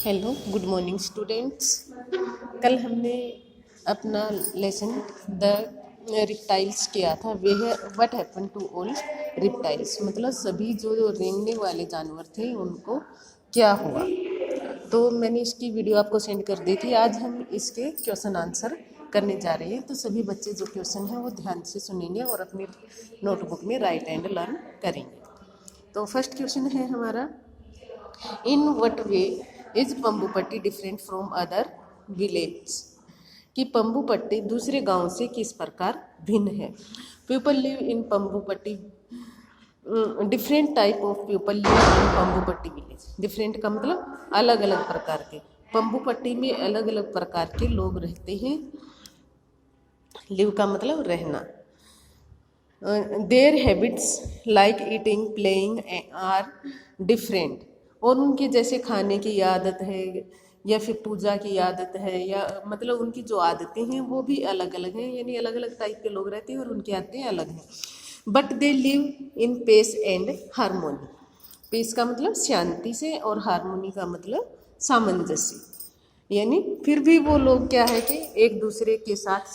Hello, good morning students. कल हमने अपना लेसन द रिप्टाइल्स किया था। वह what happen to all reptiles, मतलब सभी जो रेंगने वाले जानवर थे उनको क्या हुआ। तो मैंने इसकी वीडियो आपको सेंड कर दी थी। आज हम इसके क्वेश्चन आंसर करने जा रहे हैं। तो सभी बच्चे जो क्वेश्चन हैं वो ध्यान से सुनेंगे और अपनी नोटबुक में राइट एंड लर्न करेंगे। तो फर्स्ट क्वेश्चन है हमारा, in what way is Pambupatti different from other village, कि पंबुपट्टी दूसरे गांव से किस प्रकार भिन्न है। People live in Pambupatti, different type of people live in Pambupatti village. Different का मतलब अलग अलग प्रकार के, पंबुपट्टी में अलग अलग प्रकार के लोग रहते हैं। लिव का मतलब रहना। Their habits like eating playing are different, और उनकी जैसे खाने की आदत है या फिर पूजा की आदत है, या मतलब उनकी जो आदतें हैं वो भी अलग अलग हैं, यानी अलग अलग टाइप के लोग रहते हैं और उनकी आदतें अलग हैं। But they live in peace and harmony. Peace का मतलब शांति से और हारमोनी का मतलब सामंजस्य, यानी फिर भी वो लोग क्या है कि एक दूसरे के साथ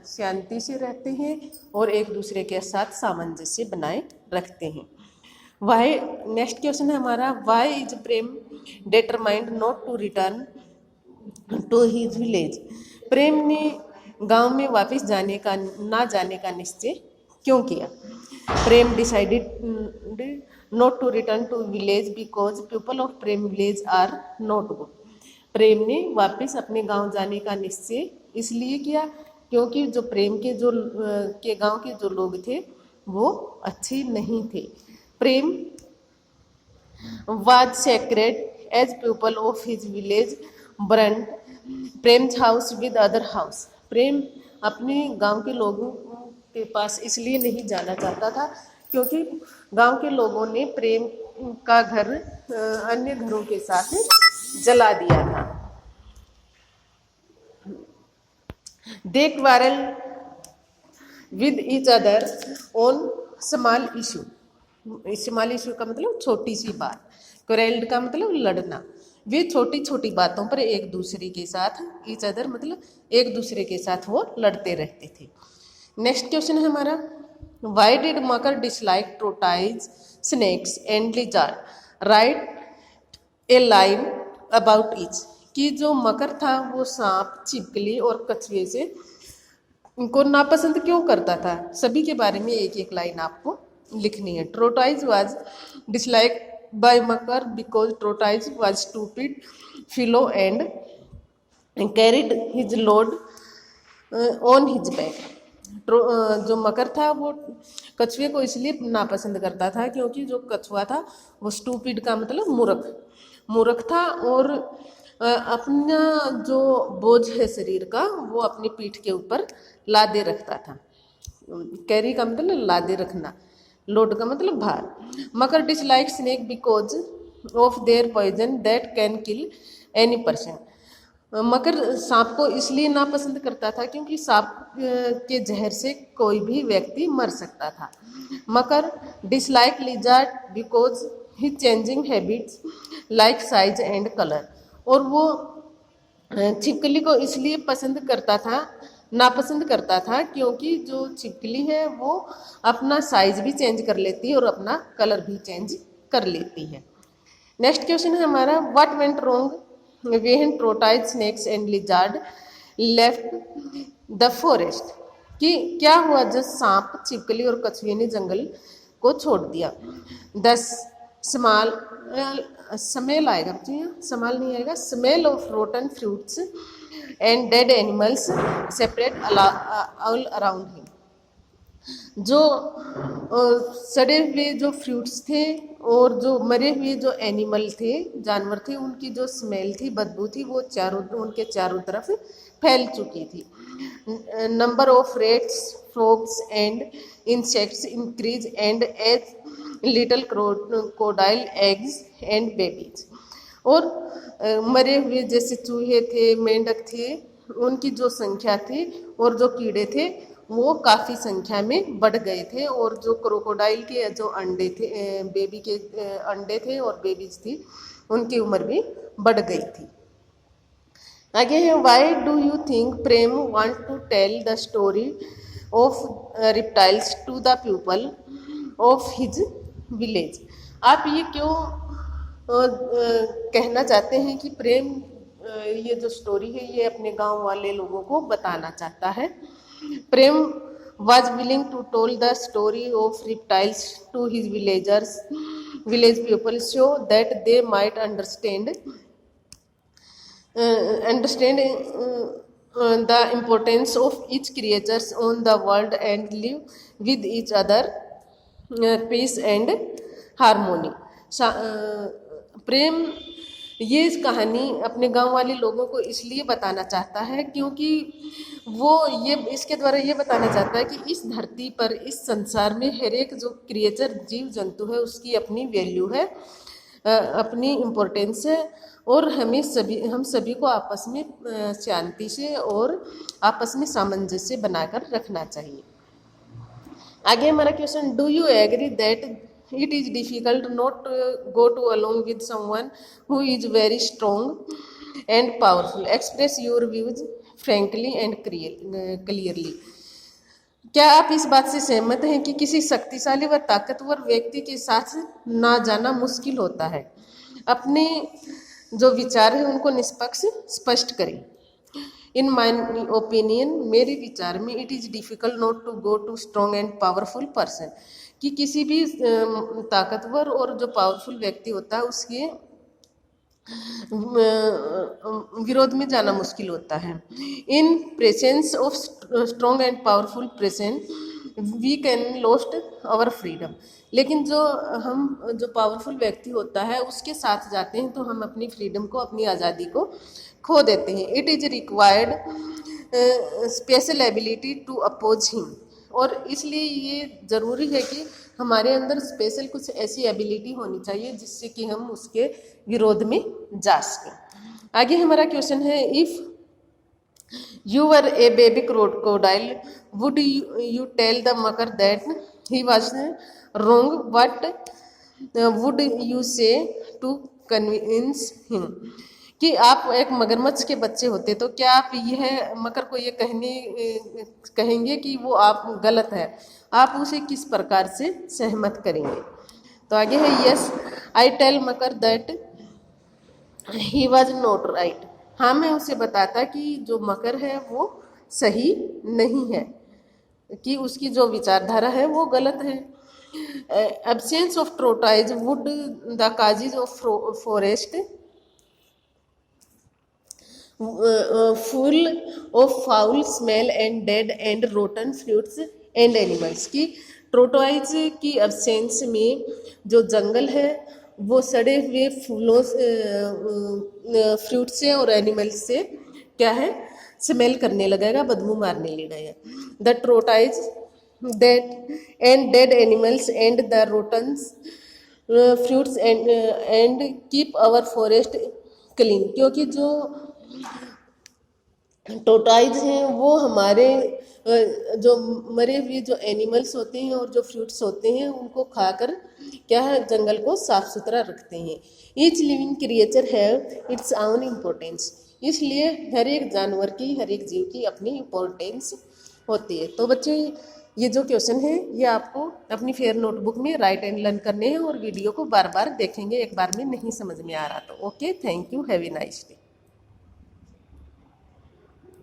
शांति से रहते हैं और एक दूसरे के साथ सामंजस्य बनाए रखते हैं। वाई, नेक्स्ट क्वेश्चन है हमारा, why is Prem determined not to return to his village. Prem ने गांव में वापस ना जाने का निश्चय क्यों किया। Prem decided not to return to village because people of Prem village are not good. Prem ने वापस अपने गांव जाने का निश्चय इसलिए किया क्योंकि जो प्रेम के गांव के जो लोग थे वो अच्छे नहीं थे। प्रेम was sacred as people of his village burned Prem's house with other house। प्रेम अपने गांव के लोगों के पास इसलिए नहीं जाना चाहता था क्योंकि गांव के लोगों ने प्रेम का घर अन्य घरों के साथ जला दिया था। They quarrel with each other on small issue। Small issue का मतलब छोटी सी बात, क्वेरल्ड का मतलब लड़ना। वे छोटी छोटी बातों पर एक दूसरे के साथ, ईच अदर मतलब एक दूसरे के साथ वो लड़ते रहते थे। नेक्स्ट क्वेश्चन है हमारा, why did Makar dislike tortoise snacks and lizard, right A line about each. कि जो मकर था वो सांप, छिपकली और कछुए से को नापसंद क्यों करता था, सभी के बारे में एक एक लाइन आपको लिखनी है। Tortoise was dislike by Makar because tortoise was stupid fellow and carried his load on his back. जो मकर था वो कछुए को इसलिए नापसंद करता था क्योंकि जो कछुआ था वो स्टूपिड का मतलब मूर्ख था और अपना जो बोझ है शरीर का वो अपनी पीठ के ऊपर लादे रखता था। कैरी का मतलब लादे रखना, लोड का मतलब भार। Makar dislike snake because of their poison that can kill any person. Makar सांप को इसलिए नापसंद करता था क्योंकि सांप के जहर से कोई भी व्यक्ति मर सकता था। Makar dislike lizard because he changing habits like size and colour. और वो छिपकली को इसलिए नापसंद करता था क्योंकि जो छिपकली है वो अपना साइज भी चेंज कर लेती है और अपना कलर भी चेंज कर लेती है। नेक्स्ट क्वेश्चन है हमारा, what went wrong when tortoise snakes and lizard left the forest. कि क्या हुआ जब सांप, छिपकली और कछुए ने जंगल को छोड़ दिया। स्मेल आएगा बच्चे, स्मेल नहीं आएगा। Smell of rotten fruits and dead animals separate all around him. जो सड़े हुए जो फ्रूट्स थे और जो मरे हुए जो एनिमल थे, जानवर थे, उनकी जो स्मेल थी, बदबू थी, वो उनके चारों तरफ फैल चुकी थी। Number of rats, frogs and insects increase and as little crocodile eggs and babies. और मरे हुए जैसे चूहे थे, मेंढक थे, उनकी जो संख्या थी और जो कीड़े थे वो काफ़ी संख्या में बढ़ गए थे। और जो क्रोकोडाइल के जो अंडे थे, बेबी के अंडे थे और बेबीज थी, उनकी उम्र भी बढ़ गई थी। आगे है, why do you think Prem want to tell the story of reptiles to the people of his village. आप ये क्यों कहना चाहते हैं कि प्रेम ये जो स्टोरी है ये अपने गांव वाले लोगों को बताना चाहता है। प्रेम was willing to tell the story of reptiles to his village people so that they might understand the importance of each creatures on the world and live with each other peace and harmony। प्रेम ये इस कहानी अपने गांव वाले लोगों को इसलिए बताना चाहता है क्योंकि वो ये इसके द्वारा ये बताना चाहता है कि इस धरती पर, इस संसार में हर एक जो क्रिएचर जीव जंतु है उसकी अपनी वैल्यू है, अपनी इम्पोर्टेंस है, और हम सभी को आपस में शांति से और आपस में सामंजस्य बनाकर रखना चाहिए। आगे हमारा question, do you agree that it is difficult not to go to along with someone who is very strong and powerful? Express your views frankly and clearly। क्या आप इस बात से सहमत हैं कि किसी शक्तिशाली व ताकतवर व्यक्ति के साथ ना जाना मुश्किल होता है? अपने जो विचार हैं उनको निष्पक्ष स्पष्ट करें। इन माई ओपिनियन, मेरे विचार में, it is difficult not to go to strong and powerful person, कि किसी भी ताकतवर और जो पावरफुल व्यक्ति होता है उसके विरोध में जाना मुश्किल होता है। In presence of strong and powerful person we can lost our freedom. लेकिन जो पावरफुल व्यक्ति होता है उसके साथ जाते हैं तो हम अपनी फ्रीडम को, अपनी आज़ादी को खो देते हैं। It is required special ability to oppose him, और इसलिए ये ज़रूरी है कि हमारे अंदर स्पेशल कुछ ऐसी एबिलिटी होनी चाहिए जिससे कि हम उसके विरोध में जा सकें। आगे हमारा क्वेश्चन है, if you were a baby crocodile would you tell the Makar that he was wrong, what would you say to convince him? कि आप एक मगरमच्छ के बच्चे होते तो क्या आप यह मकर को ये कहेंगे कि वो आप गलत है, आप उसे किस प्रकार से सहमत करेंगे? तो आगे है, yes I tell Makar that he was not right. हाँ, मैं उसे बताता कि जो मकर है वो सही नहीं है, कि उसकी जो विचारधारा है वो गलत है। Absence of tortoise would the causes of forest full of foul smell and dead and rotten fruits and animals। की ट्रोटोइज की एब्सेंस में जो जंगल है वो सड़े हुए फूलों फ्रूट से और एनिमल्स से क्या है, स्मेल करने लगेगा, बदबू मारने लगेगा। The tortoise that and dead animals and the rottens fruits and keep our forest clean. क्योंकि जो टोटाइज हैं वो हमारे जो मरे हुए जो एनिमल्स होते हैं और जो फ्रूट्स होते हैं उनको खाकर क्या है, जंगल को साफ सुथरा रखते हैं। Each living creature have its own importance. इसलिए हर एक जानवर की, हर एक जीव की अपनी इम्पोर्टेंस होती है। तो बच्चे, ये जो क्वेश्चन है ये आपको अपनी फेयर नोटबुक में राइट एंड लर्न करने हैं और वीडियो को बार बार देखेंगे, एक बार में नहीं समझ में आ रहा तो। Okay, thank you, have a nice day.